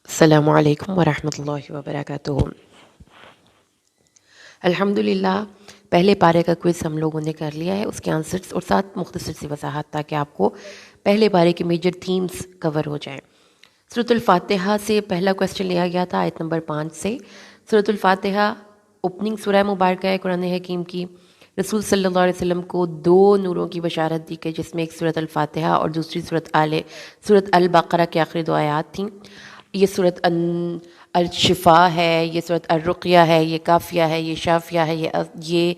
السلام علیکم ورحمۃ اللہ وبرکاتہ۔ الحمدللہ پہلے پارے کا کوئز ہم لوگوں نے کر لیا ہے، اس کے آنسرز اور ساتھ مختصر سی وضاحت تاکہ آپ کو پہلے پارے کے میجر تھیمز کور ہو جائیں۔ سورۃ الفاتحہ سے پہلا کویسچن لیا گیا تھا آیت نمبر 5 سے۔ سورۃ الفاتحہ اوپننگ سورہ مبارکہ ہے قرآن حکیم کی۔ رسول صلی اللہ علیہ وسلم کو 2 نوروں کی بشارت دی گئی، جس میں ایک سورۃ الفاتحہ اور دوسری سورۃ البقرہ کی آخری 2 آیات تھیں۔ یہ سورۃ الشفا ہے، یہ سورۃ الرقیہ ہے، یہ کافیہ ہے، یہ شافیہ ہے، یہ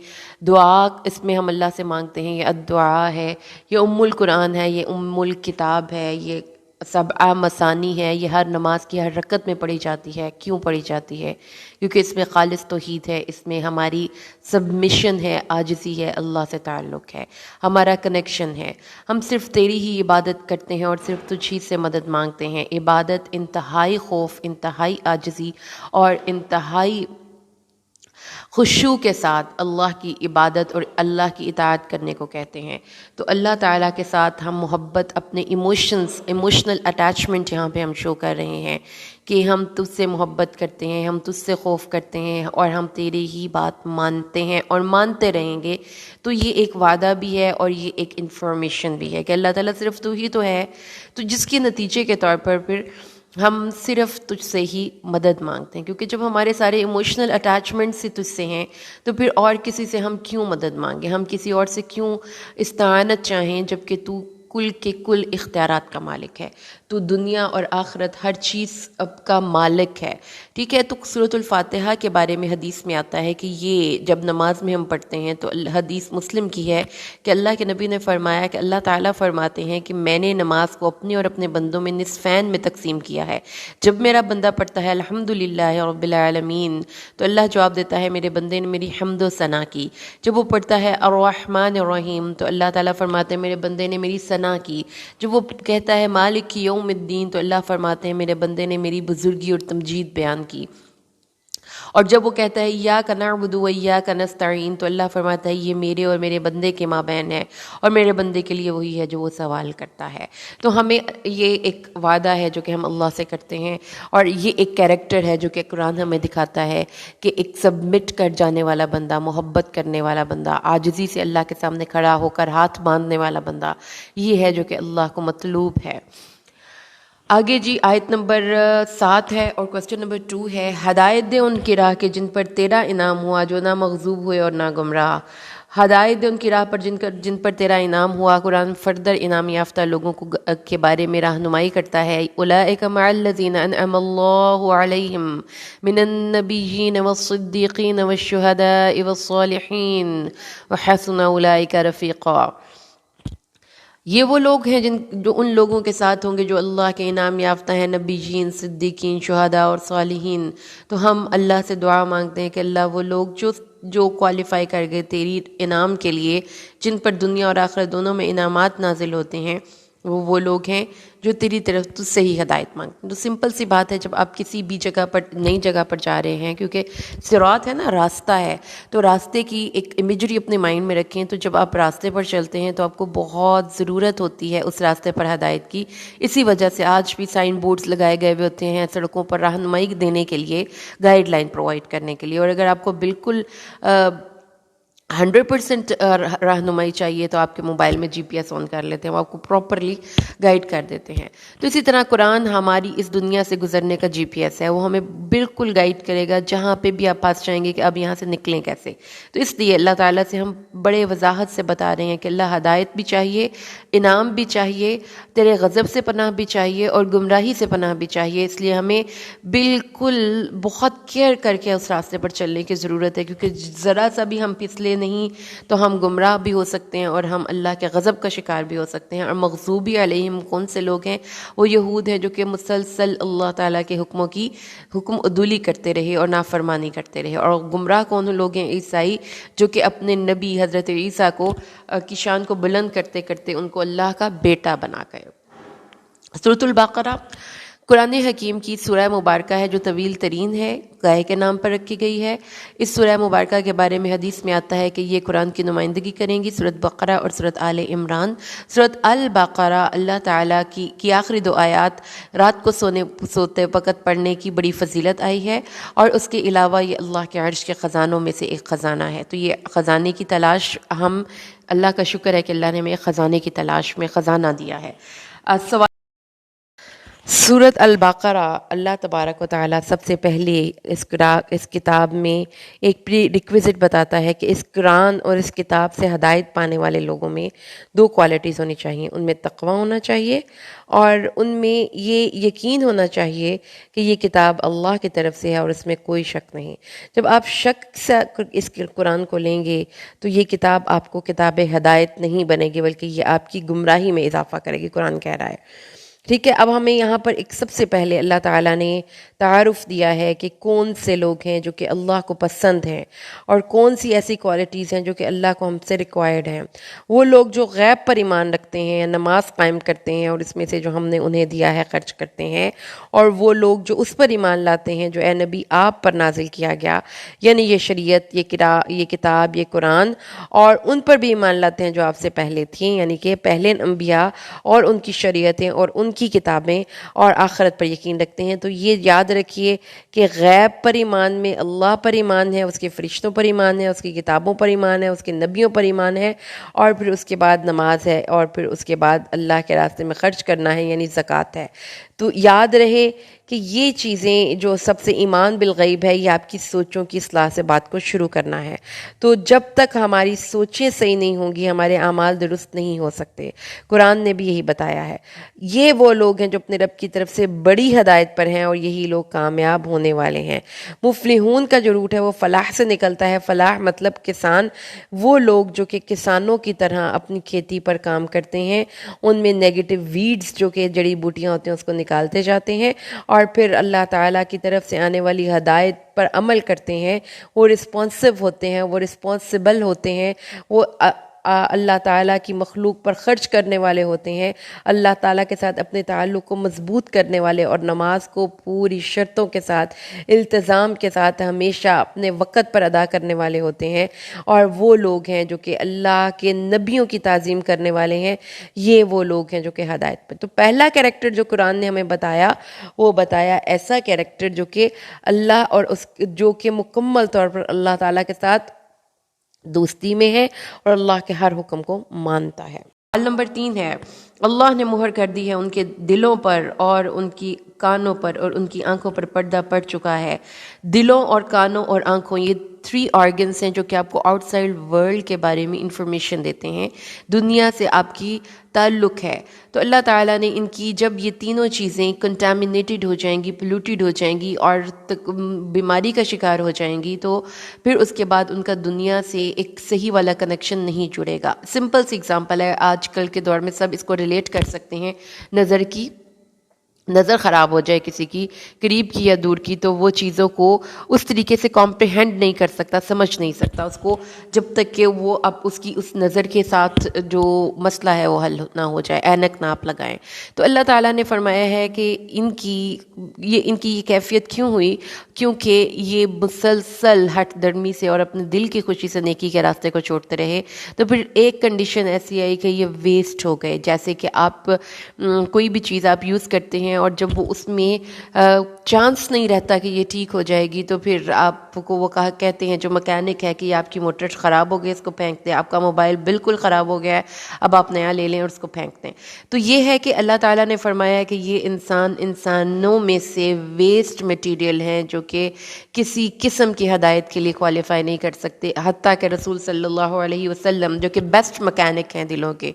دعا اس میں ہم اللہ سے مانگتے ہیں، یہ الدعا ہے، یہ ام القرآن ہے، یہ ام الکتاب ہے، یہ 7 مثانی ہے، یہ ہر نماز کی ہر رکعت میں پڑھی جاتی ہے۔ کیوں پڑھی جاتی ہے؟ کیونکہ اس میں خالص توحید ہے، اس میں ہماری سبمیشن ہے، عاجزی ہے، اللہ سے تعلق ہے، ہمارا کنیکشن ہے۔ ہم صرف تیری ہی عبادت کرتے ہیں اور صرف تجھ ہی سے مدد مانگتے ہیں۔ عبادت انتہائی خوف، انتہائی عاجزی اور انتہائی خشوع کے ساتھ اللہ کی عبادت اور اللہ کی اطاعت کرنے کو کہتے ہیں۔ تو اللہ تعالیٰ کے ساتھ ہم محبت، اپنے ایموشنل اٹیچمنٹ یہاں پہ ہم شو کر رہے ہیں کہ ہم تجھ سے محبت کرتے ہیں، ہم تجھ سے خوف کرتے ہیں اور ہم تیری ہی بات مانتے ہیں اور مانتے رہیں گے۔ تو یہ ایک وعدہ بھی ہے اور یہ ایک انفارمیشن بھی ہے کہ اللہ تعالیٰ صرف تو ہی تو ہے، تو جس کے نتیجے کے طور پر پھر ہم صرف تجھ سے ہی مدد مانگتے ہیں، کیونکہ جب ہمارے سارے ایموشنل اٹیچمنٹس ہی تجھ سے ہیں تو پھر اور کسی سے ہم کیوں مدد مانگیں، ہم کسی اور سے کیوں استعانت چاہیں، جب کہ تو کل کے کل اختیارات کا مالک ہے، تو دنیا اور آخرت ہر چیز اب کا مالک ہے۔ ٹھیک ہے، تو سورۃ الفاتحہ کے بارے میں حدیث میں آتا ہے کہ یہ جب نماز میں ہم پڑھتے ہیں تو حدیث مسلم کی ہے کہ اللہ کے نبی نے فرمایا کہ اللہ تعالیٰ فرماتے ہیں کہ میں نے نماز کو اپنے اور اپنے بندوں میں نصفین میں تقسیم کیا ہے۔ جب میرا بندہ پڑھتا ہے الحمدللہ رب العالمین تو اللہ جواب دیتا ہے میرے بندے نے میری حمد و ثنا کی۔ جب وہ پڑھتا ہے الرحمن الرحیم تو اللہ تعالیٰ فرماتے ہیں میرے بندے نے میری ثنا کی۔ جب وہ کہتا ہے مالک یوم الدین تو اللہ فرماتے ہیں میرے بندے نے میری بزرگی اور تمجید بیان کی۔ اور جب وہ کہتا ہے ایاک نعبد و ایاک نستعین تو اللہ فرماتا ہے یہ میرے اور میرے بندے کے مابین ہے اور میرے بندے کے لیے وہی ہے جو وہ سوال کرتا ہے۔ تو ہمیں یہ ایک وعدہ ہے جو کہ ہم اللہ سے کرتے ہیں، اور یہ ایک کیریکٹر ہے جو کہ قرآن ہمیں دکھاتا ہے کہ ایک سبمٹ کر جانے والا بندہ، محبت کرنے والا بندہ، عاجزی سے اللہ کے سامنے کھڑا ہو کر ہاتھ باندھنے والا بندہ، یہ ہے جو کہ اللہ کو مطلوب ہے۔ آگے جی آیت نمبر 7 ہے اور کوسچن نمبر 2 ہے، ہدایت دے ان کی راہ کے جن پر تیرا انعام ہوا، جو نہ مغضوب ہوئے اور نہ گمراہ۔ ہدایت دے ان کی راہ پر جن پر تیرا انعام ہوا۔ قرآن فردر انعام یافتہ لوگوں کے بارے میں رہنمائی کرتا ہے۔ اولئک مع الذین انعم اللہ علیہم من النبیین والصدیقین والشہداء والصالحین وحسن اولئک رفیقا۔ یہ وہ لوگ ہیں جو ان لوگوں کے ساتھ ہوں گے جو اللہ کے انعام یافتہ ہیں، نبیین، صدیقین، شہداء اور صالحین۔ تو ہم اللہ سے دعا مانگتے ہیں کہ اللہ وہ لوگ جو کوالیفائی کر گئے تیری انعام کے لیے، جن پر دنیا اور آخرت دونوں میں انعامات نازل ہوتے ہیں، وہ لوگ ہیں جو تیری طرف تجھ سے ہی ہدایت مانگتے ہیں۔ تو سمپل سی بات ہے، جب آپ کسی بھی جگہ پر نئی جگہ پر جا رہے ہیں، کیونکہ صراط ہے نا، راستہ ہے، تو راستے کی ایک امیجری اپنے مائنڈ میں رکھیں۔ تو جب آپ راستے پر چلتے ہیں تو آپ کو بہت ضرورت ہوتی ہے اس راستے پر ہدایت کی۔ اسی وجہ سے آج بھی سائن بورڈز لگائے گئے ہوئے ہوتے ہیں سڑکوں پر رہنمائی دینے کے لیے، گائیڈ لائن پرووائڈ کرنے کے لیے۔ اور اگر آپ کو بالکل 100% رہنمائی چاہیے تو آپ کے موبائل میں GPS آن کر لیتے ہیں، وہ آپ کو پراپرلی گائیڈ کر دیتے ہیں۔ تو اسی طرح قرآن ہماری اس دنیا سے گزرنے کا GPS ہے، وہ ہمیں بالکل گائیڈ کرے گا جہاں پہ بھی آپ پاس چاہیں گے کہ اب یہاں سے نکلیں کیسے۔ تو اس لیے اللہ تعالیٰ سے ہم بڑے وضاحت سے بتا رہے ہیں کہ اللہ ہدایت بھی چاہیے، انعام بھی چاہیے، تیرے غضب سے پناہ بھی چاہیے اور گمراہی سے پناہ بھی چاہیے۔ اس لیے ہمیں بالکل بہت کیئر کر کے اس راستے پر چلنے کی ضرورت ہے، کیونکہ ذرا سا بھی ہم پھسلے نہیں تو ہم گمراہ بھی ہو سکتے ہیں اور ہم اللہ کے غضب کا شکار بھی ہو سکتے ہیں۔ اور مغضوبی علیہم کون سے لوگ ہیں؟ وہ یہود ہیں جو کہ مسلسل اللہ تعالیٰ کے حکم عدولی کرتے رہے اور نافرمانی کرتے رہے۔ اور گمراہ کون لوگ ہیں؟ عیسائی، جو کہ اپنے نبی حضرت عیسیٰ کی شان کو بلند کرتے کرتے ان کو اللہ کا بیٹا بنا گئے۔ سورۃ البقرہ قرآن حکیم کی سورہ مبارکہ ہے جو طویل ترین ہے، گائے کے نام پر رکھی گئی ہے۔ اس سورہ مبارکہ کے بارے میں حدیث میں آتا ہے کہ یہ قرآن کی نمائندگی کریں گی سورۃ بقرہ اور سورۃ آل عمران۔ سورۃ البقرہ اللہ تعالیٰ کی آخری 2 آیات رات کو سوتے وقت پڑھنے کی بڑی فضیلت آئی ہے، اور اس کے علاوہ یہ اللہ کے عرش کے خزانوں میں سے ایک خزانہ ہے۔ تو یہ خزانے کی تلاش، ہم اللہ کا شکر ہے کہ اللہ نے ہمیں خزانے کی تلاش میں خزانہ دیا ہے۔ سورۃ البقرہ اللہ تبارک و تعالیٰ سب سے پہلے اس کتاب میں ایک پری ریکویزٹ بتاتا ہے کہ اس قرآن اور اس کتاب سے ہدایت پانے والے لوگوں میں 2 کوالٹیز ہونی چاہیے، ان میں تقوی ہونا چاہیے اور ان میں یہ یقین ہونا چاہیے کہ یہ کتاب اللہ کی طرف سے ہے اور اس میں کوئی شک نہیں۔ جب آپ شک سے اس قرآن کو لیں گے تو یہ کتاب آپ کو کتاب ہدایت نہیں بنے گی، بلکہ یہ آپ کی گمراہی میں اضافہ کرے گی، قرآن کہہ رہا ہے۔ ٹھیک ہے، اب ہمیں یہاں پر ایک سب سے پہلے اللہ تعالیٰ نے تعارف دیا ہے کہ کون سے لوگ ہیں جو کہ اللہ کو پسند ہیں، اور کون سی ایسی کوالٹیز ہیں جو کہ اللہ کو ہم سے ریکوائرڈ ہیں۔ وہ لوگ جو غیب پر ایمان رکھتے ہیں، نماز قائم کرتے ہیں اور اس میں سے جو ہم نے انہیں دیا ہے خرچ کرتے ہیں، اور وہ لوگ جو اس پر ایمان لاتے ہیں جو اے نبی آپ پر نازل کیا گیا، یعنی یہ شریعت، یہ کتاب، یہ قرآن، اور ان پر بھی ایمان لاتے ہیں جو آپ سے پہلے تھیں، یعنی کہ پہلے انبیاء اور ان کی شریعتیں اور ان کی کتابیں، اور آخرت پر یقین رکھتے ہیں۔ تو یہ یاد رکھیے کہ غیب پر ایمان میں اللہ پر ایمان ہے، اس کے فرشتوں پر ایمان ہے، اس کی کتابوں پر ایمان ہے، اس کے نبیوں پر ایمان ہے، اور پھر اس کے بعد نماز ہے، اور پھر اس کے بعد اللہ کے راستے میں خرچ کرنا ہے، یعنی زکوٰۃ ہے۔ تو یاد رہے کہ یہ چیزیں جو سب سے ایمان بالغیب ہے، یہ آپ کی سوچوں کی اصلاح سے بات کو شروع کرنا ہے۔ تو جب تک ہماری سوچیں صحیح نہیں ہوں گی، ہمارے اعمال درست نہیں ہو سکتے۔ قرآن نے بھی یہی بتایا ہے۔ یہ وہ لوگ ہیں جو اپنے رب کی طرف سے بڑی ہدایت پر ہیں، اور یہی لوگ کامیاب ہونے والے ہیں۔ مفلحون کا جو روٹ ہے وہ فلاح سے نکلتا ہے۔ فلاح مطلب کسان، وہ لوگ جو کہ کسانوں کی طرح اپنی کھیتی پر کام کرتے ہیں، ان میں نیگیٹو ویڈز جو کہ جڑی بوٹیاں ہوتی ہیں اس کو نکالتے جاتے ہیں، اور پھر اللہ تعالیٰ کی طرف سے آنے والی ہدایت پر عمل کرتے ہیں۔ وہ رسپانسو ہوتے ہیں، وہ رسپانسبل ہوتے ہیں، وہ اللہ تعالیٰ کی مخلوق پر خرچ کرنے والے ہوتے ہیں، اللہ تعالیٰ کے ساتھ اپنے تعلق کو مضبوط کرنے والے، اور نماز کو پوری شرطوں کے ساتھ، التزام کے ساتھ ہمیشہ اپنے وقت پر ادا کرنے والے ہوتے ہیں، اور وہ لوگ ہیں جو کہ اللہ کے نبیوں کی تعظیم کرنے والے ہیں۔ یہ وہ لوگ ہیں جو کہ ہدایت پر۔ تو پہلا کیریکٹر جو قرآن نے ہمیں بتایا، وہ بتایا ایسا کیریکٹر جو کہ اللہ اور جو کہ مکمل طور پر اللہ تعالیٰ کے ساتھ دوستی میں ہے اور اللہ کے ہر حکم کو مانتا ہے۔ حال نمبر 3 ہے، اللہ نے مہر کر دی ہے ان کے دلوں پر اور ان کی کانوں پر اور ان کی آنکھوں پر پردہ پڑ چکا ہے۔ دلوں اور کانوں اور آنکھوں، یہ 3 آرگنز ہیں جو کہ آپ کو آؤٹ سائڈ ورلڈ کے بارے میں انفارمیشن دیتے ہیں، دنیا سے آپ کی تعلق ہے۔ تو اللہ تعالیٰ نے ان کی جب یہ تینوں چیزیں کنٹامینیٹڈ ہو جائیں گی، پلیوٹیڈ ہو جائیں گی اور بیماری کا شکار ہو جائیں گی، تو پھر اس کے بعد ان کا دنیا سے ایک صحیح والا کنیکشن نہیں جڑے گا۔ سمپل سی اگزامپل ہے، آج کل کے دور میں سب اس کو ریلیٹ کر سکتے ہیں۔ نظر خراب ہو جائے کسی کی، قریب کی یا دور کی، تو وہ چیزوں کو اس طریقے سے کمپریہینڈ نہیں کر سکتا، سمجھ نہیں سکتا اس کو، جب تک کہ وہ اب اس کی اس نظر کے ساتھ جو مسئلہ ہے وہ حل نہ ہو جائے، اینک نہ آپ لگائیں۔ تو اللہ تعالیٰ نے فرمایا ہے کہ ان کی یہ کیفیت کیوں ہوئی، کیونکہ یہ مسلسل ہٹ درمی سے اور اپنے دل کی خوشی سے نیکی کے راستے کو چھوڑتے رہے۔ تو پھر ایک کنڈیشن ایسی آئی کہ یہ ویسٹ ہو گئے۔ جیسے کہ آپ کوئی بھی چیز آپ یوز کرتے ہیں اور جب وہ اس میں چانس نہیں رہتا کہ یہ ٹھیک ہو جائے گی، تو پھر آپ کو وہ کہتے ہیں جو مکینک ہے کہ یہ آپ کی موٹر خراب ہو گئی، اس کو پھینک دیں، آپ کا موبائل بالکل خراب ہو گیا ہے، اب آپ نیا لے لیں اور اس کو پھینک دیں۔ تو یہ ہے کہ اللہ تعالیٰ نے فرمایا ہے کہ یہ انسانوں میں سے ویسٹ مٹیریل ہیں جو کہ کسی قسم کی ہدایت کے لیے کوالیفائی نہیں کر سکتے، حتیٰ کہ رسول صلی اللہ علیہ وسلم جو کہ بیسٹ مکینک ہیں دلوں کے،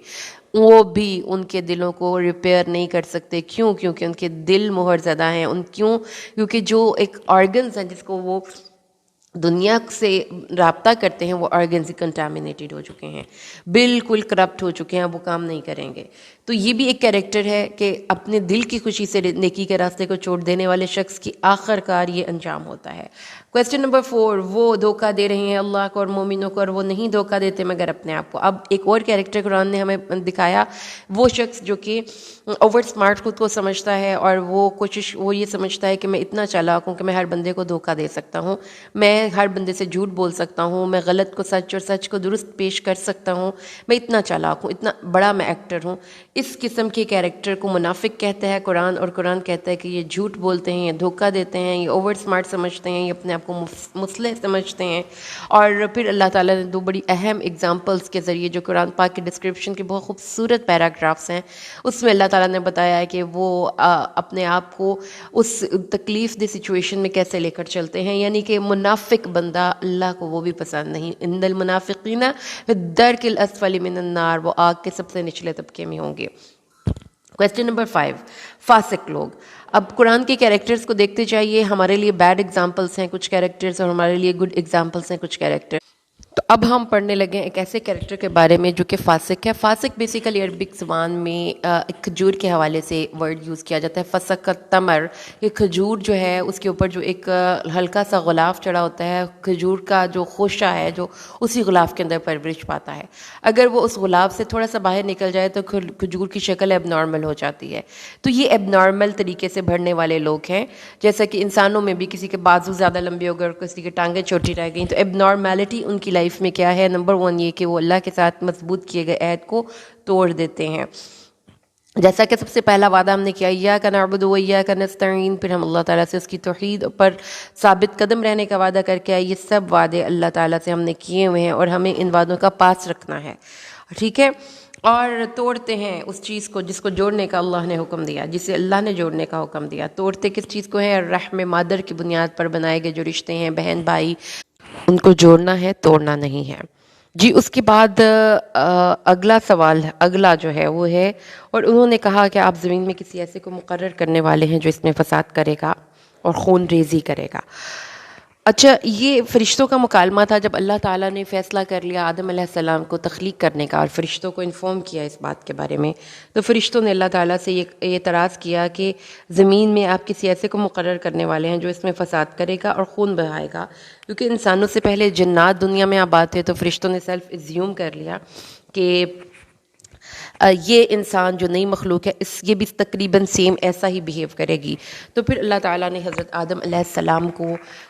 وہ بھی ان کے دلوں کو ریپیئر نہیں کر سکتے۔ کیوں؟ کیونکہ ان کے دل مہر زدہ ہیں۔ کیونکہ جو ایک آرگنز ہیں جس کو وہ دنیا سے رابطہ کرتے ہیں، وہ آرگنز کنٹامینیٹڈ ہو چکے ہیں، بالکل کرپٹ ہو چکے ہیں، وہ کام نہیں کریں گے۔ تو یہ بھی ایک کیریکٹر ہے کہ اپنے دل کی خوشی سے نیکی کے راستے کو چھوڑ دینے والے شخص کی آخر کار یہ انجام ہوتا ہے۔ کویسچن نمبر 4، وہ دھوکہ دے رہے ہیں اللہ کو اور مومنوں کو، اور وہ نہیں دھوکہ دیتے مگر اپنے آپ کو۔ اب ایک اور کیریکٹر قرآن نے ہمیں دکھایا، وہ شخص جو کہ اوور اسمارٹ خود کو سمجھتا ہے، اور وہ یہ سمجھتا ہے کہ میں اتنا چالاک ہوں کہ میں ہر بندے کو دھوکہ دے سکتا ہوں، میں ہر بندے سے جھوٹ بول سکتا ہوں، میں غلط کو سچ اور سچ کو درست پیش کر سکتا ہوں، میں اتنا چالاک ہوں، اتنا بڑا میں ایکٹر ہوں۔ اس قسم کے کیریکٹر کو منافق کہتا ہے قرآن، اور قرآن کہتا ہے کہ یہ جھوٹ بولتے ہیں، یہ دھوکہ دیتے ہیں، یہ اوور اسمارٹ سمجھتے ہیں، یہ اپنے آپ کو مصلح سمجھتے ہیں۔ اور پھر اللہ تعالیٰ نے دو بڑی اہم اگزامپلس کے ذریعے جو قرآن پاک کے ڈسکرپشن کے بہت خوبصورت پیراگرافس ہیں، اس میں اللہ تعالیٰ نے بتایا ہے کہ وہ اپنے آپ کو اس تکلیف دہ سچویشن میں کیسے لے کر چلتے ہیں، یعنی کہ منافق بندہ اللہ کو وہ بھی پسند نہیں، ان المنافقین فی الدرک الاسفل من النار، وہ آگ کے سب سے نچلے طبقے میں ہوں گے۔ کویسچن نمبر 5، فاسق لوگ۔ اب قرآن کے کیریکٹرز کو دیکھتے جائیے، ہمارے لیے بیڈ ایگزامپلس ہیں کچھ کیریکٹرز، اور ہمارے لیے گڈ ایگزامپلس ہیں کچھ کیریکٹر۔ تو اب ہم پڑھنے لگے ہیں ایک ایسے کیریکٹر کے بارے میں جو کہ فاسق ہے۔ فاسق بیسیکلی عربک زبان میں ایک کھجور کے حوالے سے ورڈ یوز کیا جاتا ہے، فسق التمر۔ یہ کھجور جو ہے اس کے اوپر جو ایک ہلکا سا غلاف چڑھا ہوتا ہے، کھجور کا جو خوشہ ہے جو اسی غلاف کے اندر پرورش پاتا ہے، اگر وہ اس غلاف سے تھوڑا سا باہر نکل جائے تو کھجور کی شکل ایب نارمل ہو جاتی ہے۔ تو یہ ایب نارمل طریقے سے بڑھنے والے لوگ ہیں، جیسا کہ انسانوں میں بھی کسی کے بازو زیادہ لمبے ہو گئے اور کسی کی ٹانگیں چھوٹی رہ گئیں، تو ایب نارمیلٹی ان کی لائف میں کیا ہے؟ نمبر 1 یہ کہ وہ اللہ کے ساتھ مضبوط کیے گئے عہد کو توڑ دیتے ہیں۔ جیسا کہ سب سے پہلا وعدہ ہم نے کیا ایاک نعبد و ایاک نستعین، پھر ہم اللہ تعالیٰ سے اس کی توحید پر ثابت قدم رہنے کا وعدہ کر کے آئے۔ یہ سب وعدے اللہ تعالیٰ سے ہم نے کیے ہوئے ہیں، اور ہمیں ان وعدوں کا پاس رکھنا ہے، ٹھیک ہے؟ اور توڑتے ہیں اس چیز کو جس کو جوڑنے کا اللہ نے حکم دیا، جسے اللہ نے جوڑنے کا حکم دیا۔ توڑتے کس چیز کو ہے؟ رحم مادر کی بنیاد پر بنائے گئے جو رشتے ہیں، بہن بھائی، ان کو جوڑنا ہے، توڑنا نہیں ہے۔ جی اس کے بعد اگلا سوال ہے، اگلا جو ہے وہ ہے، اور انہوں نے کہا کہ آپ زمین میں کسی ایسے کو مقرر کرنے والے ہیں جو اس میں فساد کرے گا اور خون ریزی کرے گا۔ اچھا، یہ فرشتوں کا مکالمہ تھا جب اللہ تعالیٰ نے فیصلہ کر لیا آدم علیہ السلام کو تخلیق کرنے کا، اور فرشتوں کو انفارم کیا اس بات کے بارے میں، تو فرشتوں نے اللہ تعالیٰ سے یہ اعتراض کیا کہ زمین میں آپ کسی ایسے کو مقرر کرنے والے ہیں جو اس میں فساد کرے گا اور خون بہائے گا، کیونکہ انسانوں سے پہلے جنات دنیا میں آباد تھے، تو فرشتوں نے سیلف ایزیوم کر لیا کہ یہ انسان جو نئی مخلوق ہے یہ بھی تقریباً سیم ایسا ہی بیہیو کرے گی۔ تو پھر اللہ تعالیٰ نے حضرت آدم علیہ السلام کو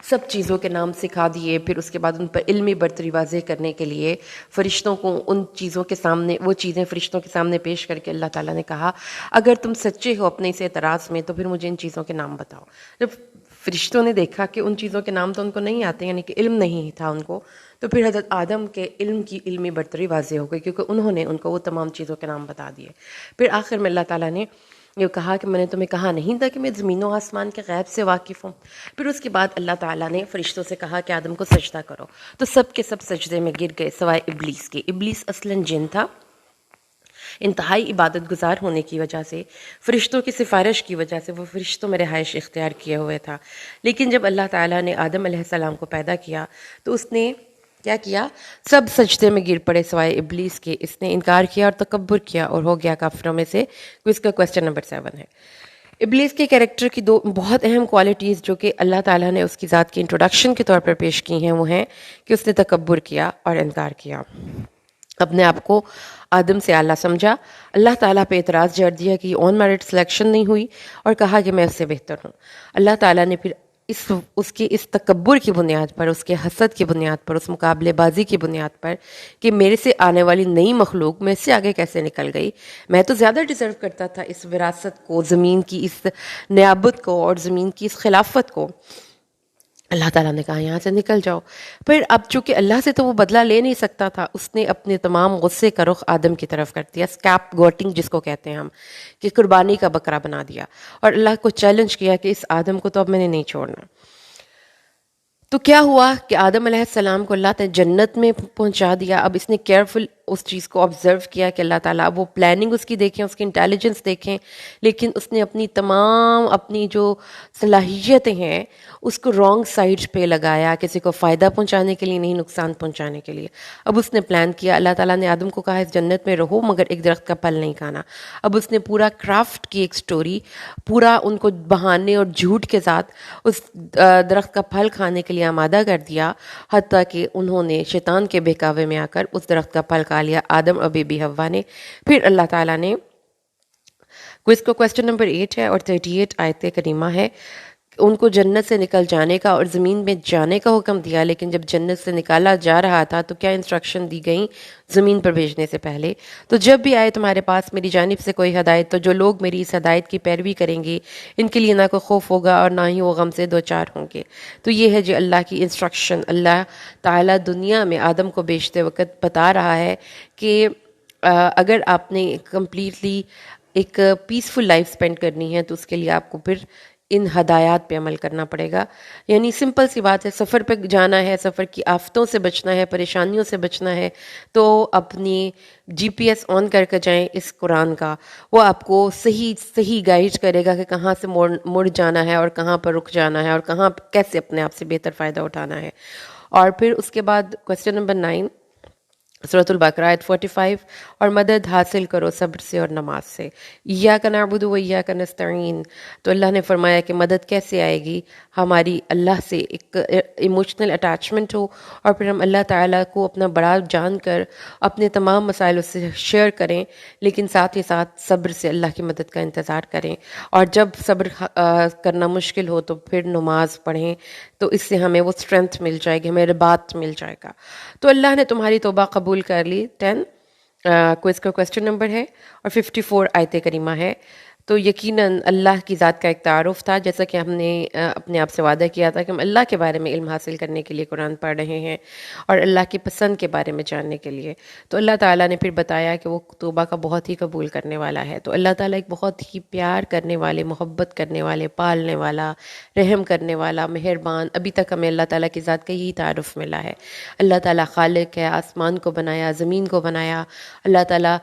سب چیزوں کے نام سکھا دیے، پھر اس کے بعد ان پر علمی برتری واضح کرنے کے لیے فرشتوں کو ان چیزوں کے سامنے، وہ چیزیں فرشتوں کے سامنے پیش کر کے اللہ تعالیٰ نے کہا اگر تم سچے ہو اپنے اس اعتراض میں تو پھر مجھے ان چیزوں کے نام بتاؤ۔ جب فرشتوں نے دیکھا کہ ان چیزوں کے نام تو ان کو نہیں آتے، یعنی کہ علم نہیں تھا ان کو، تو پھر حضرت آدم کے علم کی علمی برتری واضح ہو گئی، کیونکہ انہوں نے ان کو وہ تمام چیزوں کے نام بتا دیے۔ پھر آخر میں اللہ تعالیٰ نے یہ کہا کہ میں نے تمہیں کہا نہیں تھا کہ میں زمین و آسمان کے غیب سے واقف ہوں۔ پھر اس کے بعد اللہ تعالیٰ نے فرشتوں سے کہا کہ آدم کو سجدہ کرو، تو سب کے سب سجدے میں گر گئے سوائے ابلیس کے۔ ابلیس اصلاً جن تھا، انتہائی عبادت گزار ہونے کی وجہ سے، فرشتوں کی سفارش کی وجہ سے وہ فرشتوں میں رہائش اختیار کیے ہوئے تھا، لیکن جب اللہ تعالیٰ نے آدم علیہ السلام کو پیدا کیا تو اس نے کیا کیا؟ سب سجدے میں گر پڑے سوائے ابلیس کے۔ اس نے انکار کیا اور تکبر کیا اور ہو گیا کافروں میں سے۔ اس کا کویسچن نمبر 7 ہے۔ ابلیس کے کیریکٹر کی دو بہت اہم کوالٹیز جو کہ اللہ تعالیٰ نے اس کی ذات کی انٹروڈکشن کے طور پر پیش کی ہیں، وہ ہیں کہ اس نے تکبر کیا اور انکار کیا، اپنے آپ کو آدم سے اعلیٰ سمجھا، اللہ تعالیٰ پہ اعتراض جڑ دیا کہ یہ آن میرٹ سلیکشن نہیں ہوئی، اور کہا کہ میں اس سے بہتر ہوں۔ اللہ تعالیٰ نے پھر اس کے اس تکبر کی بنیاد پر، اس کے حسد کی بنیاد پر، اس مقابلے بازی کی بنیاد پر کہ میرے سے آنے والی نئی مخلوق میں سے آگے کیسے نکل گئی، میں تو زیادہ ڈیزرو کرتا تھا اس وراثت کو، زمین کی اس نیابت کو اور زمین کی اس خلافت کو۔ اللہ تعالیٰ نے کہا یہاں سے نکل جاؤ۔ پھر اب چونکہ اللہ سے تو وہ بدلہ لے نہیں سکتا تھا، اس نے اپنے تمام غصے کا رخ آدم کی طرف کر دیا، اسکیپ گوٹنگ جس کو کہتے ہیں ہم، کہ قربانی کا بکرا بنا دیا، اور اللہ کو چیلنج کیا کہ اس آدم کو تو اب میں نے نہیں چھوڑنا۔ تو کیا ہوا کہ آدم علیہ السلام کو اللہ نے جنت میں پہنچا دیا۔ اب اس نے کیئرفل اس چیز کو آبزرو کیا کہ اللہ تعالیٰ وہ پلاننگ اس کی دیکھیں، اس کی انٹیلیجنس دیکھیں، لیکن اس نے اپنی جو صلاحیتیں ہیں اس کو رانگ سائڈ پہ لگایا، کسی کو فائدہ پہنچانے کے لیے نہیں، نقصان پہنچانے کے لیے۔ اب اس نے پلان کیا، اللہ تعالیٰ نے آدم کو کہا اس جنت میں رہو مگر ایک درخت کا پھل نہیں کھانا۔ اب اس نے پورا کرافٹ کی ایک سٹوری، پورا ان کو بہانے اور جھوٹ کے ساتھ اس درخت کا پھل کھانے کے لیے آمادہ کر دیا، حتیٰ کہ انہوں نے شیطان کے بہکاوے میں آ کر اس درخت کا پھل کھا لیا، آدم اور بی بی حوا نے۔ پھر اللہ تعالیٰ نے کوئز کو کویسچن نمبر 8 ہے اور 38 آیت کریمہ ہے، ان کو جنت سے نکل جانے کا اور زمین میں جانے کا حکم دیا، لیکن جب جنت سے نکالا جا رہا تھا تو کیا انسٹرکشن دی گئیں زمین پر بھیجنے سے پہلے؟ تو جب بھی آئے تمہارے پاس میری جانب سے کوئی ہدایت تو جو لوگ میری اس ہدایت کی پیروی کریں گے ان کے لیے نہ کوئی خوف ہوگا اور نہ ہی وہ غم سے دوچار ہوں گے۔ تو یہ ہے جو اللہ کی انسٹرکشن اللہ تعالیٰ دنیا میں آدم کو بھیجتے وقت بتا رہا ہے کہ اگر آپ نے کمپلیٹلی ایک پیسفل لائف سپینڈ کرنی ہے تو اس کے لیے آپ کو پھر ان ہدایات پہ عمل کرنا پڑے گا۔ یعنی سمپل سی بات ہے، سفر پہ جانا ہے، سفر کی آفتوں سے بچنا ہے، پریشانیوں سے بچنا ہے، تو اپنی جی پی ایس آن کر کے جائیں اس قرآن کا، وہ آپ کو صحیح گائیڈ کرے گا کہ کہاں سے مڑ جانا ہے اور کہاں پر رک جانا ہے اور کہاں کیسے اپنے آپ سے بہتر فائدہ اٹھانا ہے۔ اور پھر اس کے بعد کویسچن نمبر 9 سورۃ البقرہ آیت 45، اور مدد حاصل کرو صبر سے اور نماز سے۔ ایاک نعبد و ایاک نستعین، تو اللہ نے فرمایا کہ مدد کیسے آئے گی؟ ہماری اللہ سے ایک ایموشنل اٹیچمنٹ ہو، اور پھر ہم اللہ تعالیٰ کو اپنا بڑا جان کر اپنے تمام مسائل اس سے شیئر کریں، لیکن ساتھ ہی ساتھ صبر سے اللہ کی مدد کا انتظار کریں، اور جب صبر کرنا مشکل ہو تو پھر نماز پڑھیں، تو اس سے ہمیں وہ اسٹرینتھ مل جائے گی، ہمیں رباط مل جائے گا۔ تو اللہ نے تمہاری توبہ قبول کر لی۔ 10 کوئز کا کویسچن نمبر ہے اور 54 آیت کریمہ ہے۔ تو یقیناً اللہ کی ذات کا ایک تعارف تھا، جیسا کہ ہم نے اپنے آپ سے وعدہ کیا تھا کہ ہم اللہ کے بارے میں علم حاصل کرنے کے لیے قرآن پڑھ رہے ہیں اور اللہ کی پسند کے بارے میں جاننے کے لیے۔ تو اللہ تعالیٰ نے پھر بتایا کہ وہ توبہ کا بہت ہی قبول کرنے والا ہے۔ تو اللہ تعالیٰ ایک بہت ہی پیار کرنے والے، محبت کرنے والے، پالنے والا، رحم کرنے والا، مہربان، ابھی تک ہمیں اللہ تعالیٰ کی ذات کا یہی تعارف ملا ہے۔ اللہ تعالیٰ خالق ہے، آسمان کو بنایا، زمین کو بنایا، اللہ تعالیٰ